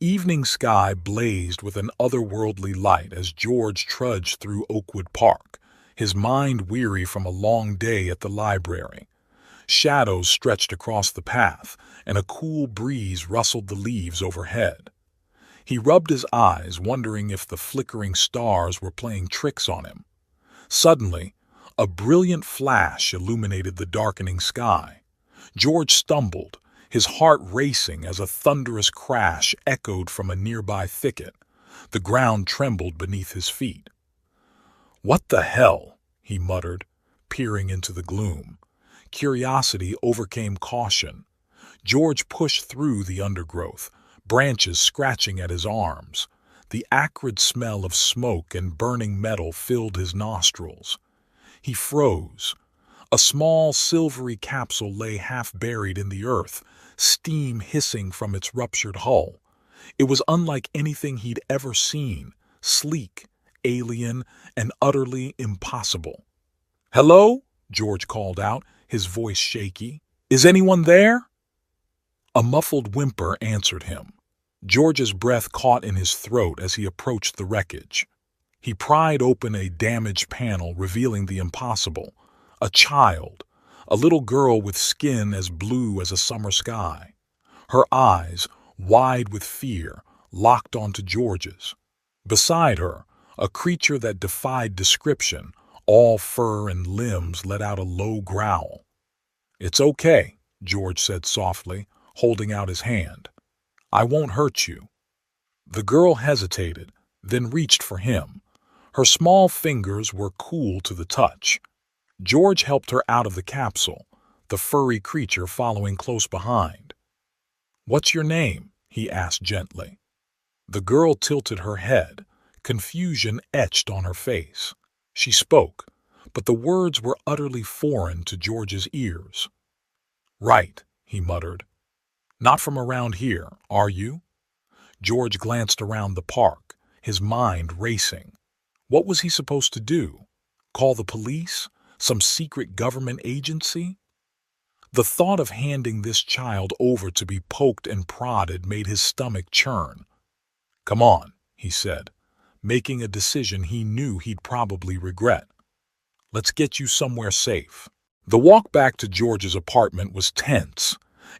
evening sky blazed with an otherworldly light as George trudged through Oakwood Park, his mind weary from a long day at the library. Shadows stretched across the path, and a cool breeze rustled the leaves overhead. He rubbed his eyes, wondering if the flickering stars were playing tricks on him. Suddenly, a brilliant flash illuminated the darkening sky. George stumbled, his heart racing as a thunderous crash echoed from a nearby thicket. The ground trembled beneath his feet. "What the hell?" he muttered, peering into the gloom. Curiosity overcame caution. George pushed through the undergrowth, branches scratching at his arms. The acrid smell of smoke and burning metal filled his nostrils. He froze. A small silvery capsule lay half buried in the earth, steam hissing from its ruptured hull. It was unlike anything he'd ever seen, sleek, alien, and utterly impossible. "Hello?" George called out, his voice shaky. "Is anyone there?" A muffled whimper answered him. George's breath caught in his throat as he approached the wreckage. He pried open a damaged panel, revealing the impossible. A child, a little girl with skin as blue as a summer sky. Her eyes, wide with fear, locked onto George's. Beside her, a creature that defied description, all fur and limbs, let out a low growl. "It's okay," George said softly, holding out his hand. "I won't hurt you." The girl hesitated, then reached for him. Her small fingers were cool to the touch. George helped her out of the capsule, the furry creature following close behind. "What's your name?" he asked gently. The girl tilted her head, confusion etched on her face. She spoke, but the words were utterly foreign to George's ears. "Right," he muttered. "Not from around here, are you?" George glanced around the park, his mind racing. What was he supposed to do? Call the police? Some secret government agency? The thought of handing this child over to be poked and prodded made his stomach churn. "Come on," he said, making a decision he knew he'd probably regret. "Let's get you somewhere safe." The walk back to George's apartment was tense.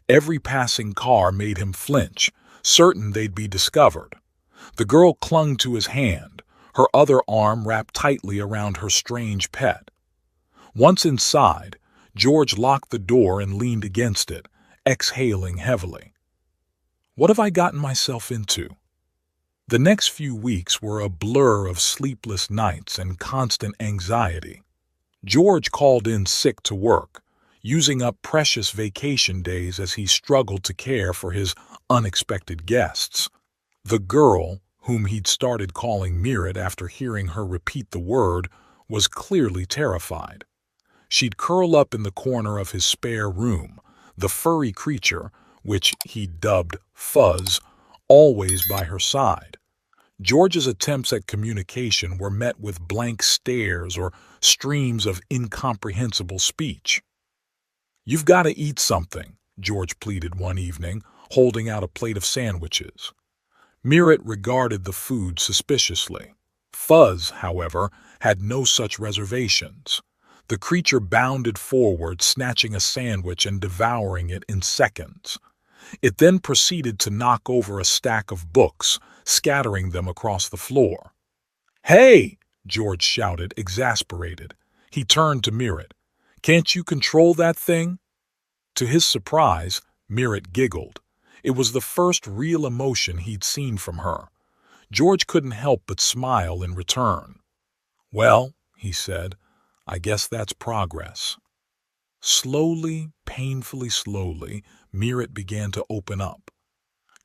Every passing car made him flinch, certain they'd be discovered. The girl clung to his hand, her other arm wrapped tightly around her strange pet. Once inside, George locked the door and leaned against it, exhaling heavily. What have I gotten myself into? The next few weeks were a blur of sleepless nights and constant anxiety. George called in sick to work, using up precious vacation days as he struggled to care for his unexpected guests. The girl, whom he'd started calling Mirit after hearing her repeat the word, was clearly terrified. She'd curl up in the corner of his spare room, the furry creature, which he'd dubbed Fuzz, always by her side. George's attempts at communication were met with blank stares or streams of incomprehensible speech. "You've got to eat something," George pleaded one evening, holding out a plate of sandwiches. Mirit regarded the food suspiciously. Fuzz, however, had no such reservations. The creature bounded forward, snatching a sandwich and devouring it in seconds. It then proceeded to knock over a stack of books, scattering them across the floor. "Hey!" George shouted, exasperated. He turned to Mirit. "Can't you control that thing?" To his surprise, Mirit giggled. It was the first real emotion he'd seen from her. George couldn't help but smile in return. "Well," he said, "I guess that's progress." Slowly, painfully slowly, Mirit began to open up.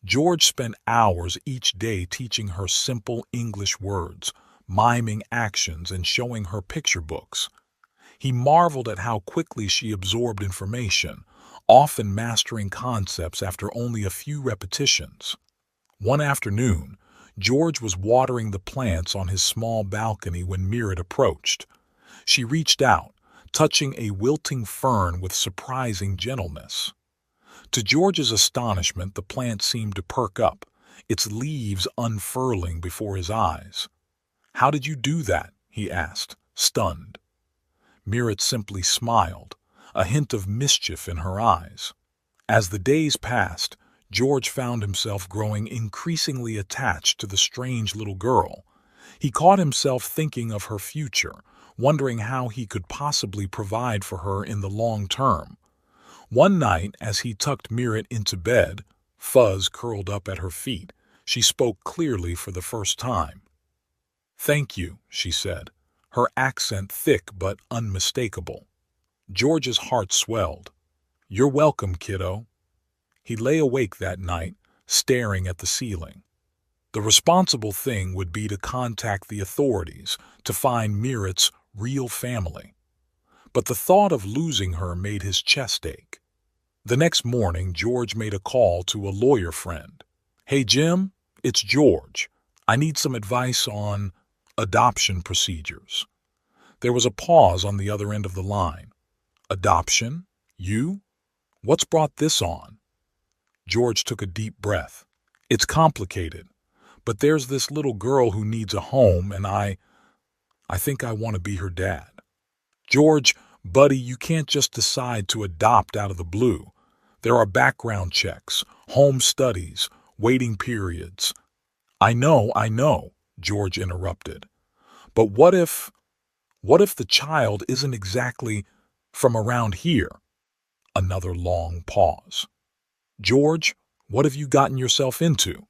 George spent hours each day teaching her simple English words, miming actions, and showing her picture books. He marveled at how quickly she absorbed information, often mastering concepts after only a few repetitions. One afternoon, George was watering the plants on his small balcony when Mirit approached. She reached out, touching a wilting fern with surprising gentleness. To George's astonishment, the plant seemed to perk up, its leaves unfurling before his eyes. "How did you do that?" he asked, stunned. Mirret simply smiled, a hint of mischief in her eyes. As the days passed, George found himself growing increasingly attached to the strange little girl. He caught himself thinking of her future, wondering how he could possibly provide for her in the long term. One night, as he tucked Mirret into bed, Fuzz curled up at her feet, she spoke clearly for the first time. "Thank you," she said, her accent thick but unmistakable. George's heart swelled. "You're welcome, kiddo." He lay awake that night, staring at the ceiling. The responsible thing would be to contact the authorities to find Mirret's real family. But the thought of losing her made his chest ache. The next morning, George made a call to a lawyer friend. "Hey, Jim, it's George. I need some advice on adoption procedures." There was a pause on the other end of the line. "Adoption? You? What's brought this on?" George took a deep breath. "It's complicated, but there's this little girl who needs a home, and I think I want to be her dad." "George, buddy, you can't just decide to adopt out of the blue. There are background checks, home studies, waiting periods." I know," George interrupted. "But what if the child isn't exactly from around here?" Another long pause. "George, what have you gotten yourself into?"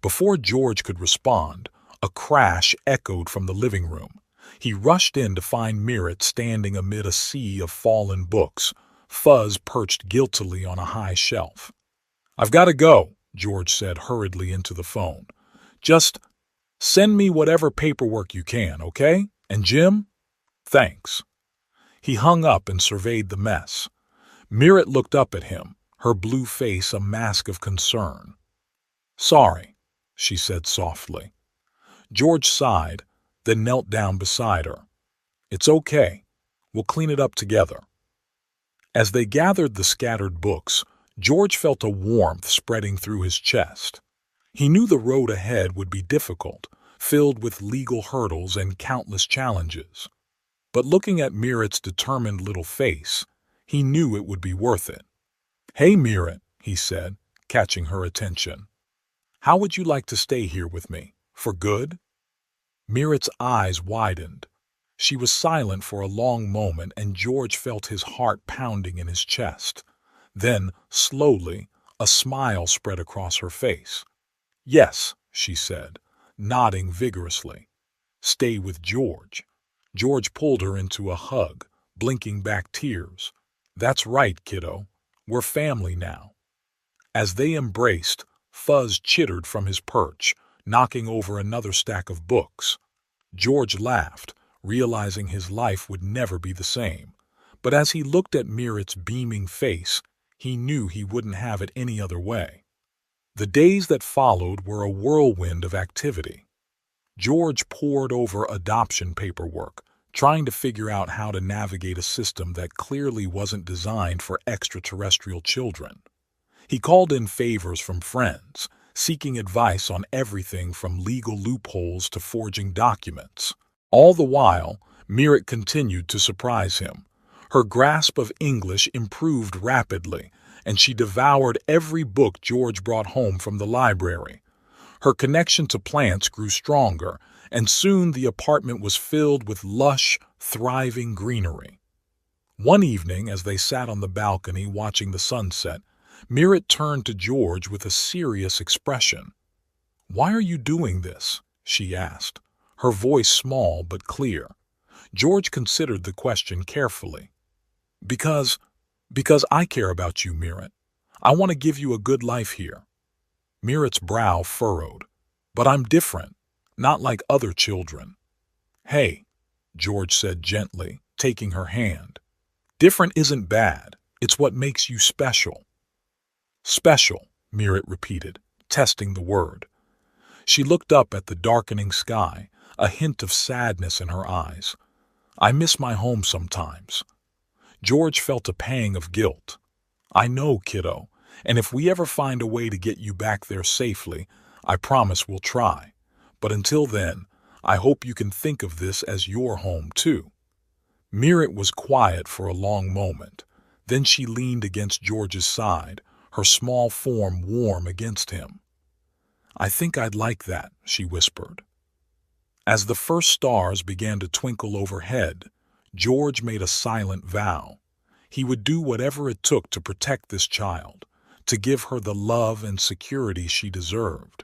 Before George could respond, a crash echoed from the living room. He rushed in to find Mirret standing amid a sea of fallen books, Fuzz perched guiltily on a high shelf. "I've got to go," George said hurriedly into the phone. "Just send me whatever paperwork you can, okay? And Jim? Thanks." He hung up and surveyed the mess. Mirret looked up at him, her blue face a mask of concern. "Sorry," she said softly. George sighed, then knelt down beside her. "It's okay. We'll clean it up together." As they gathered the scattered books, George felt a warmth spreading through his chest. He knew the road ahead would be difficult, filled with legal hurdles and countless challenges. But looking at Mirret's determined little face, he knew it would be worth it. "Hey, Mirret," he said, catching her attention. "How would you like to stay here with me? For good?" Mirret's eyes widened. She was silent for a long moment, and George felt his heart pounding in his chest. Then, slowly, a smile spread across her face. "Yes," she said, nodding vigorously. "Stay with George." George pulled her into a hug, blinking back tears. "That's right, kiddo. We're family now." As they embraced, Fuzz chittered from his perch, knocking over another stack of books. George laughed, realizing his life would never be the same. But as he looked at Mirret's beaming face, he knew he wouldn't have it any other way. The days that followed were a whirlwind of activity. George pored over adoption paperwork, trying to figure out how to navigate a system that clearly wasn't designed for extraterrestrial children. He called in favors from friends, seeking advice on everything from legal loopholes to forging documents. All the while, Mirret continued to surprise him. Her grasp of English improved rapidly, and she devoured every book George brought home from the library. Her connection to plants grew stronger, and soon the apartment was filled with lush, thriving greenery. One evening, as they sat on the balcony watching the sunset, Mirret turned to George with a serious expression. "Why are you doing this?" she asked, her voice small but clear. George considered the question carefully. Because I care about you, Mirret. I want to give you a good life here." Mirret's brow furrowed. "But I'm different, not like other children." "Hey," George said gently, taking her hand. "Different isn't bad. It's what makes you special." "Special," Mirret repeated, testing the word. She looked up at the darkening sky, a hint of sadness in her eyes. "I miss my home sometimes." George felt a pang of guilt. "I know, kiddo. And if we ever find a way to get you back there safely, I promise we'll try. But until then, I hope you can think of this as your home too." Mirret was quiet for a long moment. Then she leaned against George's side, her small form warm against him. "I think I'd like that," she whispered. As the first stars began to twinkle overhead, George made a silent vow. He would do whatever it took to protect this child, to give her the love and security she deserved.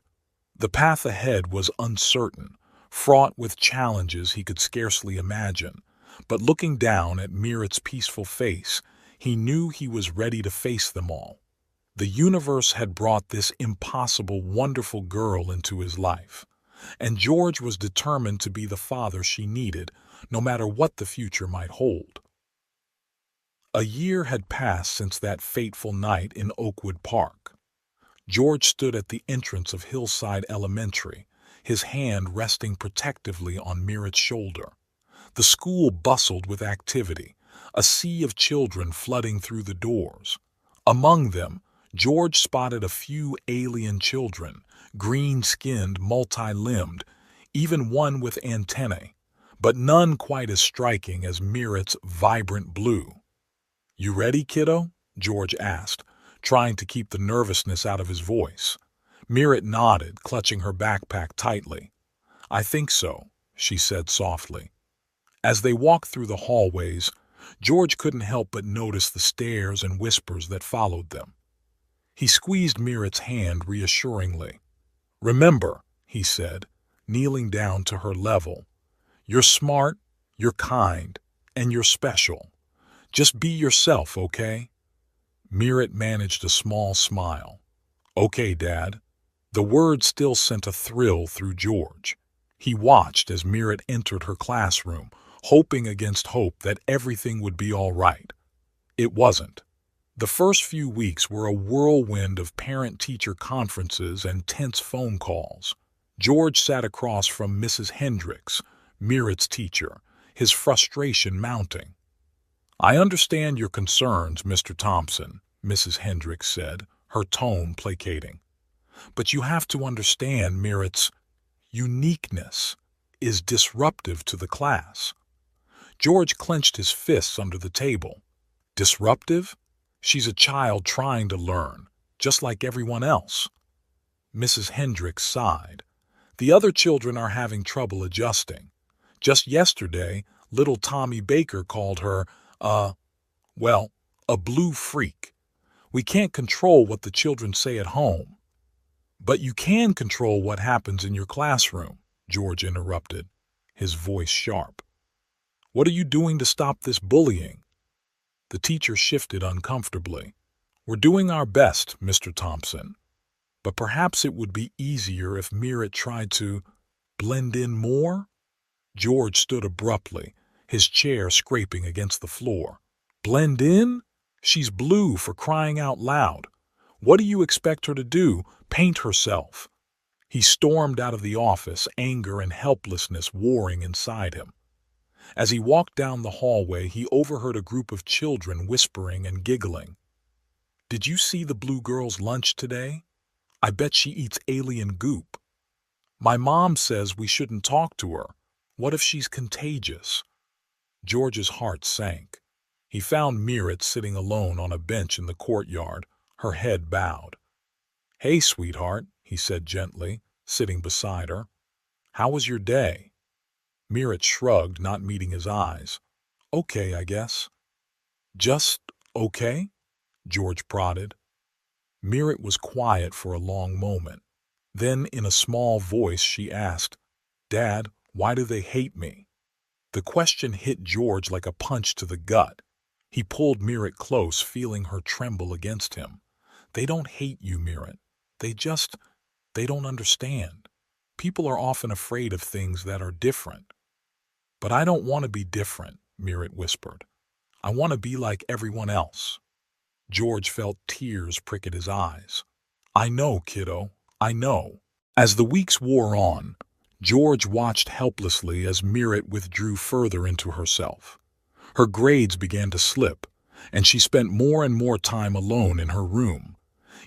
The path ahead was uncertain, fraught with challenges he could scarcely imagine, but looking down at Mirret's peaceful face, he knew he was ready to face them all. The universe had brought this impossible, wonderful girl into his life, and George was determined to be the father she needed, no matter what the future might hold. A year had passed since that fateful night in Oakwood Park. George stood at the entrance of Hillside Elementary, his hand resting protectively on Mirret's shoulder. The school bustled with activity, a sea of children flooding through the doors. Among them, George spotted a few alien children, green-skinned, multi-limbed, even one with antennae, but none quite as striking as Mirret's vibrant blue. "You ready, kiddo?" George asked, trying to keep the nervousness out of his voice. Mirret nodded, clutching her backpack tightly. "I think so," she said softly. As they walked through the hallways, George couldn't help but notice the stares and whispers that followed them. He squeezed Mirret's hand reassuringly. "Remember," he said, kneeling down to her level, "you're smart, you're kind, and you're special. Just be yourself, okay?" Mirret managed a small smile. "Okay, Dad." The word still sent a thrill through George. He watched as Mirret entered her classroom, hoping against hope that everything would be all right. It wasn't. The first few weeks were a whirlwind of parent-teacher conferences and tense phone calls. George sat across from Mrs. Hendricks, Mirret's teacher, his frustration mounting. "I understand your concerns, Mr. Thompson," Mrs. Hendricks said, her tone placating. "But you have to understand Mirret's uniqueness is disruptive to the class." George clenched his fists under the table. "Disruptive? She's a child trying to learn, just like everyone else." Mrs. Hendricks sighed. "The other children are having trouble adjusting. Just yesterday, little Tommy Baker called her, a blue freak. We can't control what the children say at home." "But you can control what happens in your classroom," George interrupted, his voice sharp. "What are you doing to stop this bullying?" The teacher shifted uncomfortably. "We're doing our best, Mr. Thompson. But perhaps it would be easier if Mirret tried to blend in more?" George stood abruptly, his chair scraping against the floor. "Blend in? She's blue, for crying out loud. What do you expect her to do, paint herself?" He stormed out of the office, anger and helplessness warring inside him. As he walked down the hallway, he overheard a group of children whispering and giggling. "Did you see the blue girl's lunch today? I bet she eats alien goop. My mom says we shouldn't talk to her. What if she's contagious?" George's heart sank. He found Mirret sitting alone on a bench in the courtyard, her head bowed. "Hey, sweetheart," he said gently, sitting beside her. "How was your day?" Mirret shrugged, not meeting his eyes. "Okay, I guess." "Just okay?" George prodded. Mirret was quiet for a long moment. Then, in a small voice, she asked, "Dad, why do they hate me?" The question hit George like a punch to the gut. He pulled Mirret close, feeling her tremble against him. "They don't hate you, Mirret. They don't understand. People are often afraid of things that are different." "But I don't want to be different," Mirret whispered. "I want to be like everyone else." George felt tears prick at his eyes. "I know, kiddo, I know." As the weeks wore on, George watched helplessly as Mirret withdrew further into herself. Her grades began to slip, and she spent more and more time alone in her room.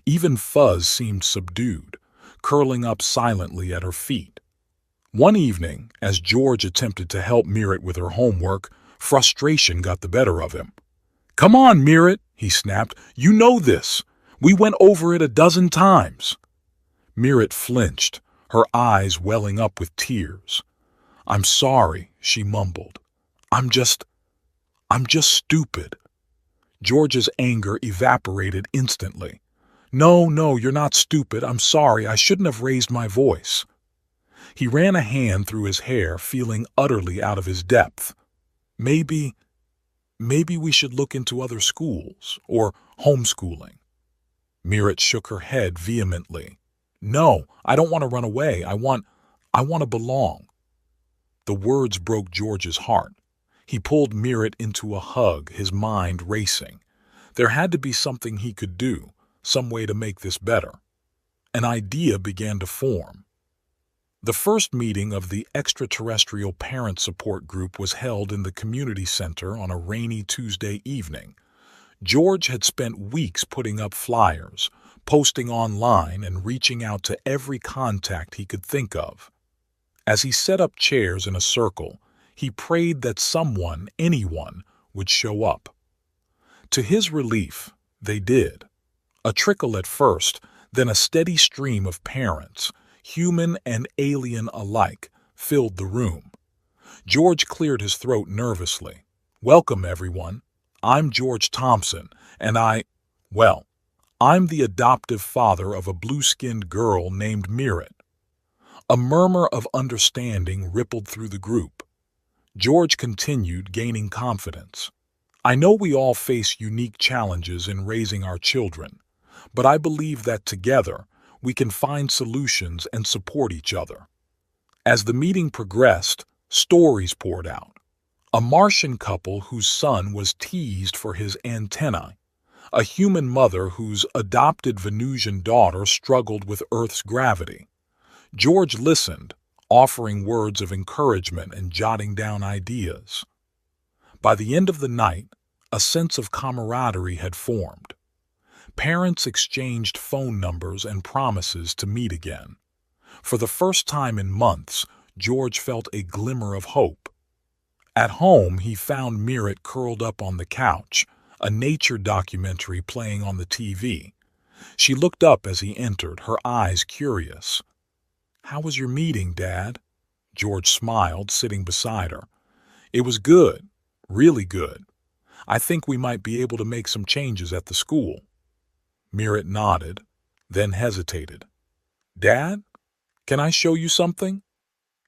Even Fuzz seemed subdued, curling up silently at her feet. One evening, as George attempted to help Mirret with her homework, frustration got the better of him. "Come on, Mirret," he snapped. "You know this. We went over it a dozen times." Mirret flinched, her eyes welling up with tears. "I'm sorry," she mumbled. I'm just stupid." George's anger evaporated instantly. No, you're not stupid. I'm sorry. I shouldn't have raised my voice." He ran a hand through his hair, feeling utterly out of his depth. Maybe we should look into other schools, or homeschooling." Mirret shook her head vehemently. "No, I don't want to run away. I want to belong." The words broke George's heart. He pulled Mirret into a hug, his mind racing. There had to be something he could do, some way to make this better. An idea began to form. The first meeting of the extraterrestrial parent support group was held in the community center on a rainy Tuesday evening. George had spent weeks putting up flyers, posting online, and reaching out to every contact he could think of. As he set up chairs in a circle, he prayed that someone, anyone, would show up. To his relief, they did. A trickle at first, then a steady stream of parents, human and alien alike, filled the room. George cleared his throat nervously. "Welcome, everyone. I'm George Thompson, and I'm the adoptive father of a blue-skinned girl named Mirret." A murmur of understanding rippled through the group. George continued, gaining confidence. "I know we all face unique challenges in raising our children, but I believe that together we can find solutions and support each other." As the meeting progressed, stories poured out. A Martian couple whose son was teased for his antennae, a human mother whose adopted Venusian daughter struggled with Earth's gravity. George listened, offering words of encouragement and jotting down ideas. By the end of the night, a sense of camaraderie had formed. Parents exchanged phone numbers and promises to meet again. For the first time in months, George felt a glimmer of hope. At home, he found Mirret curled up on the couch, a nature documentary playing on the TV. She looked up as he entered, her eyes curious. "How was your meeting, Dad?" George smiled, sitting beside her. "It was good, really good. I think we might be able to make some changes at the school." Mirret nodded, then hesitated. "Dad, can I show you something?"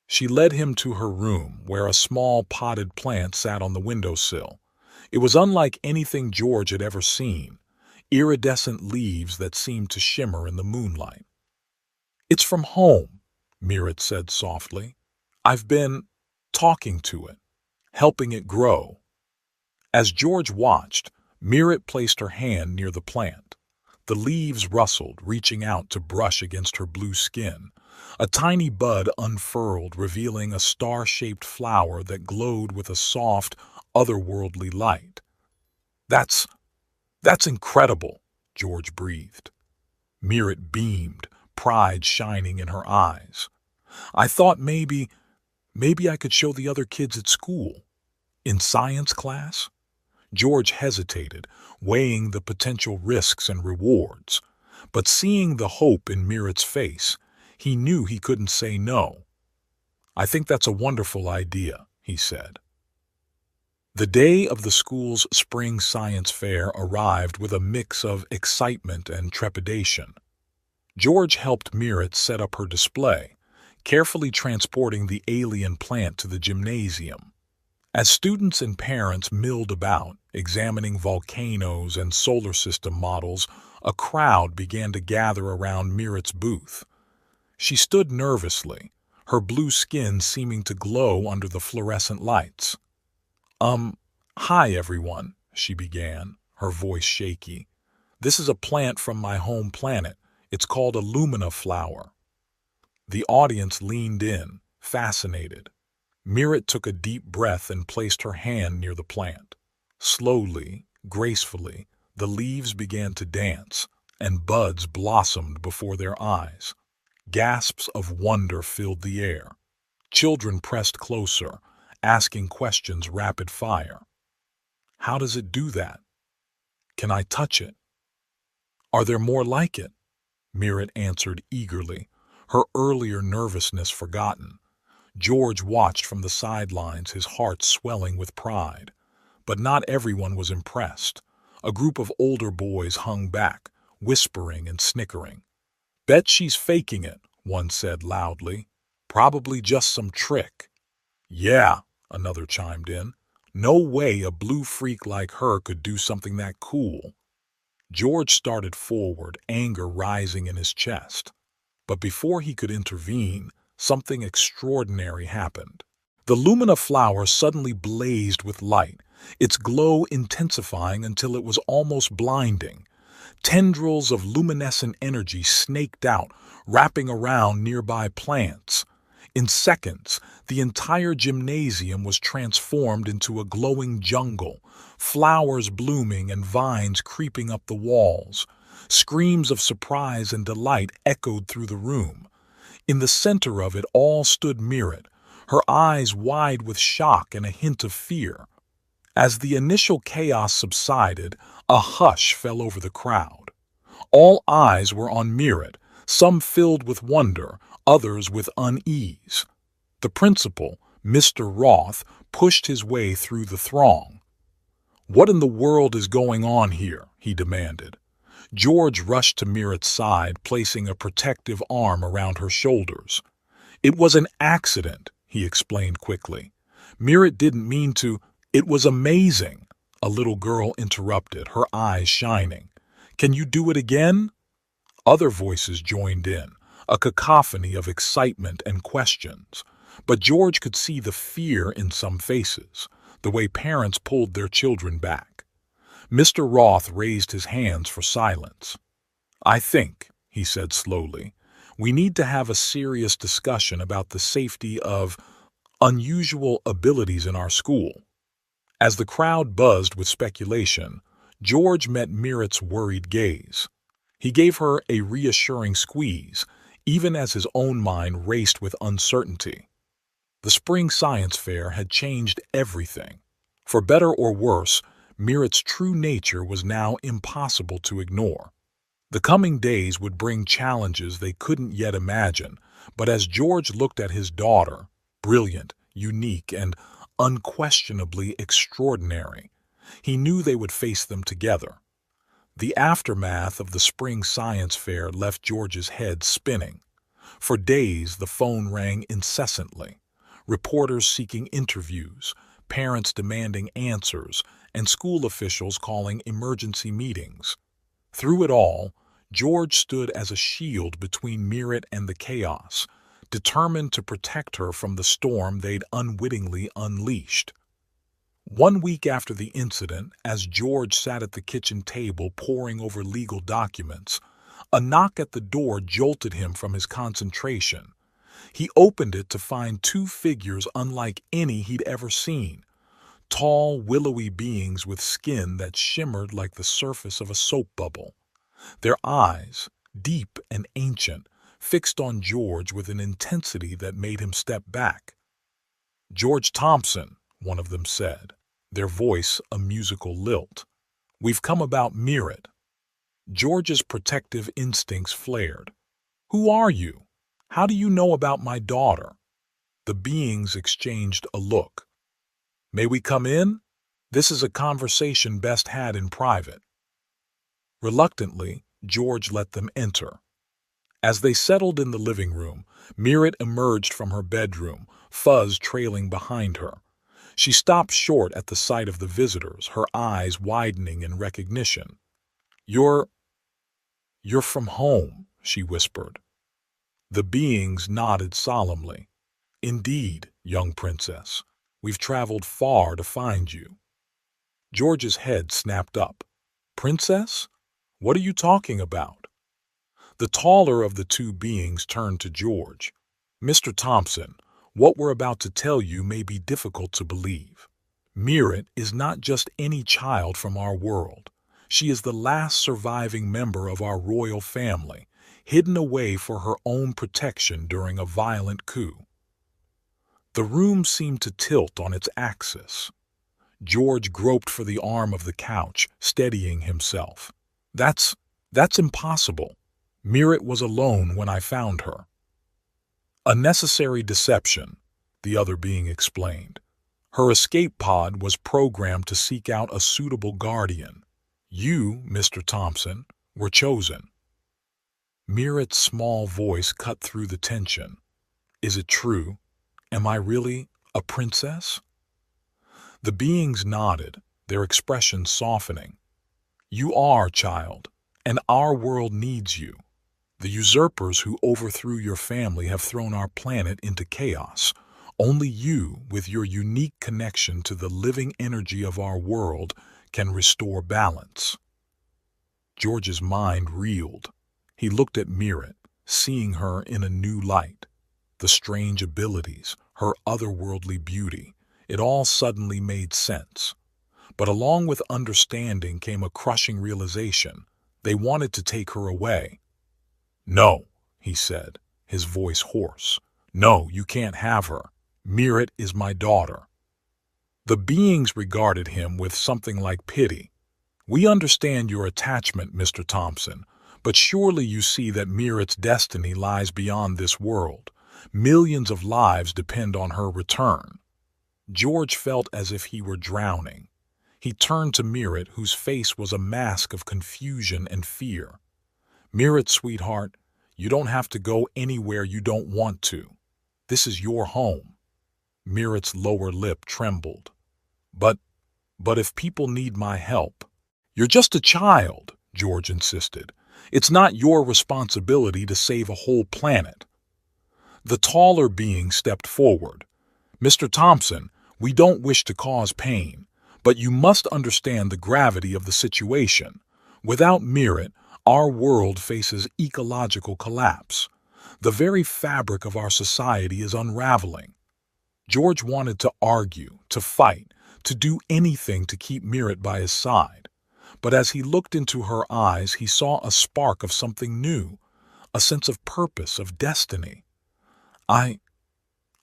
She led him to her room, where a small potted plant sat on the windowsill. It was unlike anything George had ever seen, iridescent leaves that seemed to shimmer in the moonlight. "It's from home," Mirret said softly. "I've been talking to it, helping it grow." As George watched, Mirret placed her hand near the plant. The leaves rustled, reaching out to brush against her blue skin. A tiny bud unfurled, revealing a star-shaped flower that glowed with a soft, otherworldly light. That's incredible," George breathed. Mirret beamed, pride shining in her eyes. "I thought maybe I could show the other kids at school. In science class?" George hesitated, weighing the potential risks and rewards. But seeing the hope in Mirret's face, he knew he couldn't say no. "I think that's a wonderful idea," he said. The day of the school's spring science fair arrived with a mix of excitement and trepidation. George helped Mirret set up her display, carefully transporting the alien plant to the gymnasium. As students and parents milled about, examining volcanoes and solar system models, a crowd began to gather around Mirret's booth. She stood nervously, her blue skin seeming to glow under the fluorescent lights. Hi everyone," she began, her voice shaky. "This is a plant from my home planet. It's called a lumina flower." The audience leaned in, fascinated. Mirret took a deep breath and placed her hand near the plant. Slowly, gracefully, the leaves began to dance, and buds blossomed before their eyes. Gasps of wonder filled the air. Children pressed closer, asking questions rapid fire. How does it do that? Can I touch it? Are there more like it? Mirret answered eagerly, her earlier nervousness forgotten. George watched from the sidelines, his heart swelling with pride. But not everyone was impressed. A group of older boys hung back, whispering and snickering. Bet she's faking it, one said loudly. Probably just some trick. Yeah, another chimed in. No way a blue freak like her could do something that cool. George started forward, anger rising in his chest. But before he could intervene, something extraordinary happened. The Lumina flower suddenly blazed with light, its glow intensifying until it was almost blinding. Tendrils of luminescent energy snaked out, wrapping around nearby plants. In seconds, the entire gymnasium was transformed into a glowing jungle, flowers blooming and vines creeping up the walls. Screams of surprise and delight echoed through the room. In the center of it all stood Mirret, her eyes wide with shock and a hint of fear. As the initial chaos subsided, a hush fell over the crowd. All eyes were on Mirret, some filled with wonder, others with unease. The principal, Mr. Roth, pushed his way through the throng. "What in the world is going on here?" he demanded. George rushed to Mirret's side, placing a protective arm around her shoulders. "It was an accident," he explained quickly. "Mirret didn't mean to—" "It was amazing," a little girl interrupted, her eyes shining. "Can you do it again?" Other voices joined in, a cacophony of excitement and questions. But George could see the fear in some faces, the way parents pulled their children back. Mr. Roth raised his hands for silence. "I think," he said slowly, "we need to have a serious discussion about the safety of unusual abilities in our school." As the crowd buzzed with speculation, George met Mirret's worried gaze. He gave her a reassuring squeeze, even as his own mind raced with uncertainty. The spring science fair had changed everything. For better or worse, Mirret's true nature was now impossible to ignore. The coming days would bring challenges they couldn't yet imagine, but as George looked at his daughter, brilliant, unique, and unquestionably extraordinary, he knew they would face them together. The aftermath of the spring science fair left George's head spinning. For days the phone rang incessantly, reporters seeking interviews, parents demanding answers, and school officials calling emergency meetings. Through it all, George stood as a shield between Mirret and the chaos, determined to protect her from the storm they'd unwittingly unleashed. 1 week after the incident, as George sat at the kitchen table poring over legal documents, a knock at the door jolted him from his concentration. He opened it to find two figures unlike any he'd ever seen. Tall, willowy beings with skin that shimmered like the surface of a soap bubble. Their eyes, deep and ancient, fixed on George with an intensity that made him step back. "George Thompson," one of them said, their voice a musical lilt. "We've come about Mirret." George's protective instincts flared. "Who are you? How do you know about my daughter?" The beings exchanged a look. "May we come in? This is a conversation best had in private." Reluctantly, George let them enter. As they settled in the living room, Mirret emerged from her bedroom, Fuzz trailing behind her. She stopped short at the sight of the visitors, her eyes widening in recognition. You're from home," she whispered. The beings nodded solemnly. "Indeed, young princess. We've traveled far to find you." George's head snapped up. "Princess? What are you talking about?" The taller of the two beings turned to George. "Mr. Thompson, what we're about to tell you may be difficult to believe. Mirret is not just any child from our world. She is the last surviving member of our royal family, hidden away for her own protection during a violent coup. The room seemed to tilt on its axis. George groped for the arm of the couch, steadying himself. That's impossible. Mirit was alone when I found her. A necessary deception, the other being explained. Her escape pod was programmed to seek out a suitable guardian. You, Mr. Thompson, were chosen. Mirit's small voice cut through the tension. Is it true? Am I really a princess? The beings nodded, their expressions softening. You are, child, and our world needs you. The usurpers who overthrew your family have thrown our planet into chaos. Only you, with your unique connection to the living energy of our world, can restore balance. George's mind reeled. He looked at Mirit, seeing her in a new light. The strange abilities, her otherworldly beauty, it all suddenly made sense. But along with understanding came a crushing realization. They wanted to take her away. No, he said, his voice hoarse. No, you can't have her. Mirit is my daughter. The beings regarded him with something like pity. We understand your attachment, Mr. Thompson, but surely you see that Mirit's destiny lies beyond this world. Millions of lives depend on her return. George felt as if he were drowning. He turned to Mirit, whose face was a mask of confusion and fear. Mirit, sweetheart, you don't have to go anywhere you don't want to. This is your home. Mirit's lower lip trembled. But if people need my help... You're just a child, George insisted. It's not your responsibility to save a whole planet. The taller being stepped forward. Mr. Thompson, we don't wish to cause pain, but you must understand the gravity of the situation. Without Mirit, our world faces ecological collapse. The very fabric of our society is unraveling. George wanted to argue, to fight, to do anything to keep Mirit by his side. But as he looked into her eyes, he saw a spark of something new, a sense of purpose, of destiny. I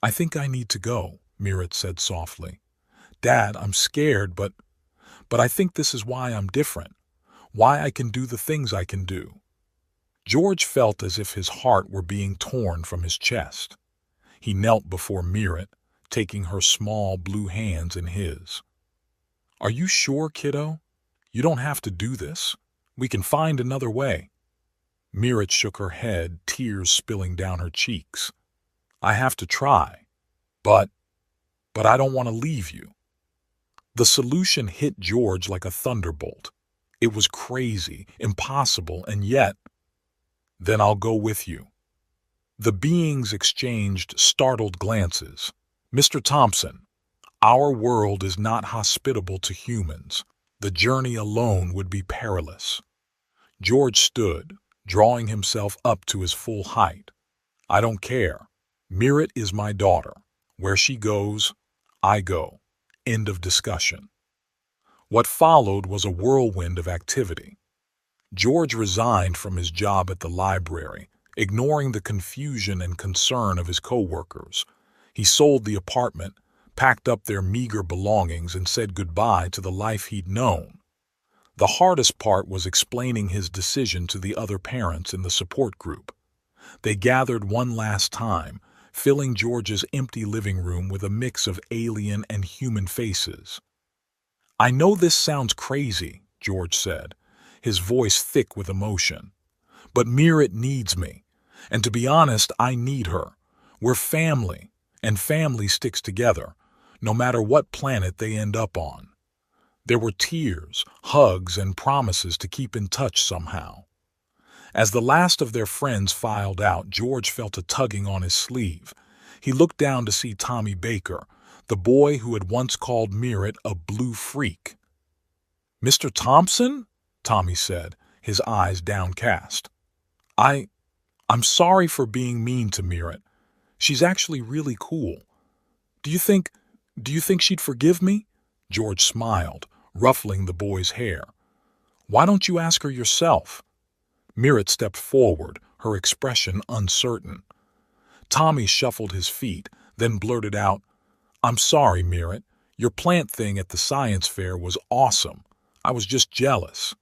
think I need to go, Mirit said softly. Dad, I'm scared, but I think this is why I'm different, why I can do the things I can do. George felt as if his heart were being torn from his chest. He knelt before Mirit, taking her small blue hands in his. Are you sure, kiddo? You don't have to do this. We can find another way. Mirit shook her head, tears spilling down her cheeks. I have to try. But I don't want to leave you. The solution hit George like a thunderbolt. It was crazy, impossible, and yet... Then I'll go with you. The beings exchanged startled glances. Mr. Thompson, our world is not hospitable to humans. The journey alone would be perilous. George stood, drawing himself up to his full height. I don't care. Mirit is my daughter. Where she goes, I go. End of discussion. What followed was a whirlwind of activity. George resigned from his job at the library, ignoring the confusion and concern of his co-workers. He sold the apartment, packed up their meager belongings, and said goodbye to the life he'd known. The hardest part was explaining his decision to the other parents in the support group. They gathered one last time, filling George's empty living room with a mix of alien and human faces. I know this sounds crazy, George said, his voice thick with emotion. But Mirit needs me. And to be honest, I need her. We're family, and family sticks together, no matter what planet they end up on. There were tears, hugs, and promises to keep in touch somehow. As the last of their friends filed out, George felt a tugging on his sleeve. He looked down to see Tommy Baker, the boy who had once called Mirit a blue freak. Mr. Thompson? Tommy said, his eyes downcast. I'm sorry for being mean to Mirit. She's actually really cool. Do you think she'd forgive me? George smiled, ruffling the boy's hair. Why don't you ask her yourself? Mirret stepped forward, her expression uncertain. Tommy shuffled his feet, then blurted out, "I'm sorry, Mirret. Your plant thing at the science fair was awesome. I was just jealous."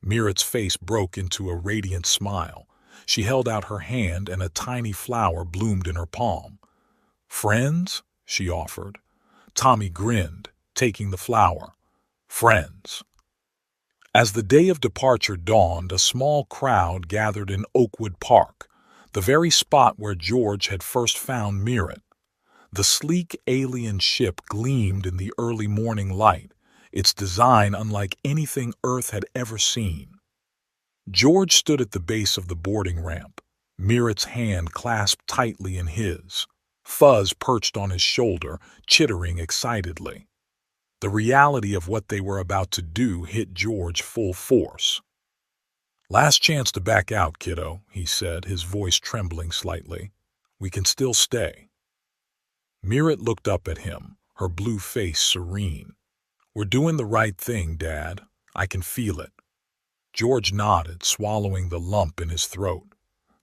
Mirret's face broke into a radiant smile. She held out her hand and a tiny flower bloomed in her palm. "Friends?" she offered. Tommy grinned, taking the flower. "Friends." As the day of departure dawned, a small crowd gathered in Oakwood Park, the very spot where George had first found Mirret. The sleek alien ship gleamed in the early morning light, its design unlike anything Earth had ever seen. George stood at the base of the boarding ramp, Mirret's hand clasped tightly in his. Fuzz perched on his shoulder, chittering excitedly. The reality of what they were about to do hit George full force. "Last chance to back out, kiddo," he said, his voice trembling slightly. "We can still stay." Mirret looked up at him, her blue face serene. "We're doing the right thing, Dad. I can feel it." George nodded, swallowing the lump in his throat.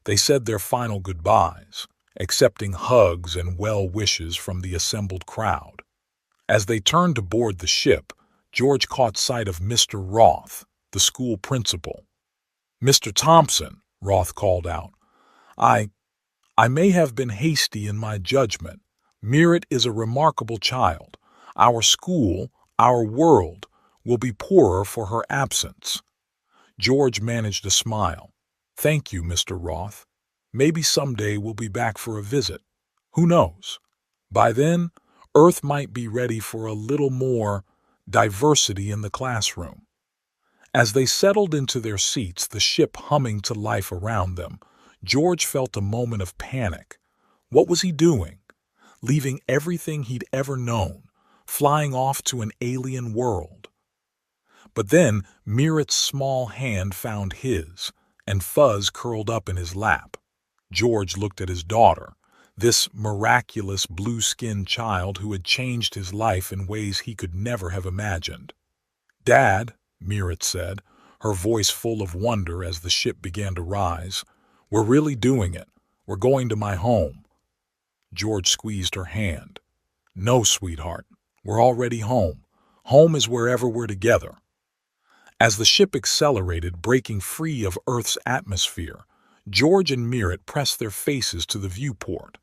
They said their final goodbyes, accepting hugs and well wishes from the assembled crowd. As they turned to board the ship, George caught sight of Mr. Roth, the school principal. "Mr. Thompson," Roth called out, I may have been hasty in my judgment. Mirret is a remarkable child. Our school, our world, will be poorer for her absence." George managed a smile. "Thank you, Mr. Roth. Maybe someday we'll be back for a visit. Who knows? By then, Earth might be ready for a little more diversity in the classroom." As they settled into their seats, the ship humming to life around them, George felt a moment of panic. What was he doing? Leaving everything he'd ever known, flying off to an alien world. But then Mirret's small hand found his, and Fuzz curled up in his lap. George looked at his daughter, this miraculous blue-skinned child who had changed his life in ways he could never have imagined. "Dad," Mirret said, her voice full of wonder as the ship began to rise, "we're really doing it. We're going to my home." George squeezed her hand. "No, sweetheart, we're already home. Home is wherever we're together." As the ship accelerated, breaking free of Earth's atmosphere, George and Mirret pressed their faces to the viewport.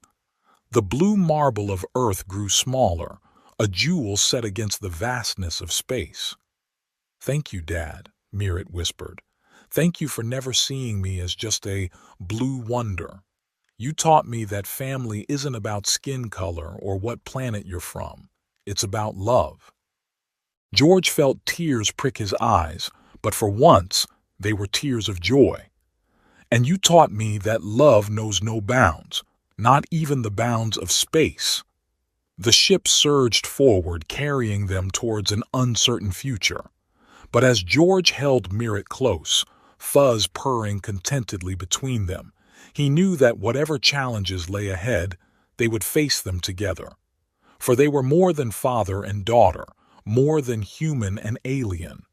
The blue marble of Earth grew smaller, a jewel set against the vastness of space. "Thank you, Dad," Mirret whispered. "Thank you for never seeing me as just a blue wonder. You taught me that family isn't about skin color or what planet you're from. It's about love." George felt tears prick his eyes, but for once they were tears of joy. "And you taught me that love knows no bounds, not even the bounds of space." The ship surged forward, carrying them towards an uncertain future. But as George held Mirret close, Fuzz purring contentedly between them, he knew that whatever challenges lay ahead, they would face them together. For they were more than father and daughter, more than human and alien.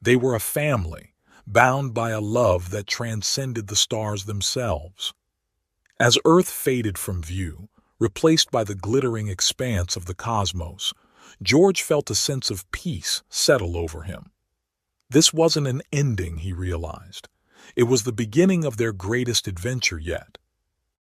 They were a family, bound by a love that transcended the stars themselves. As Earth faded from view, replaced by the glittering expanse of the cosmos, George felt a sense of peace settle over him. This wasn't an ending, he realized. It was the beginning of their greatest adventure yet.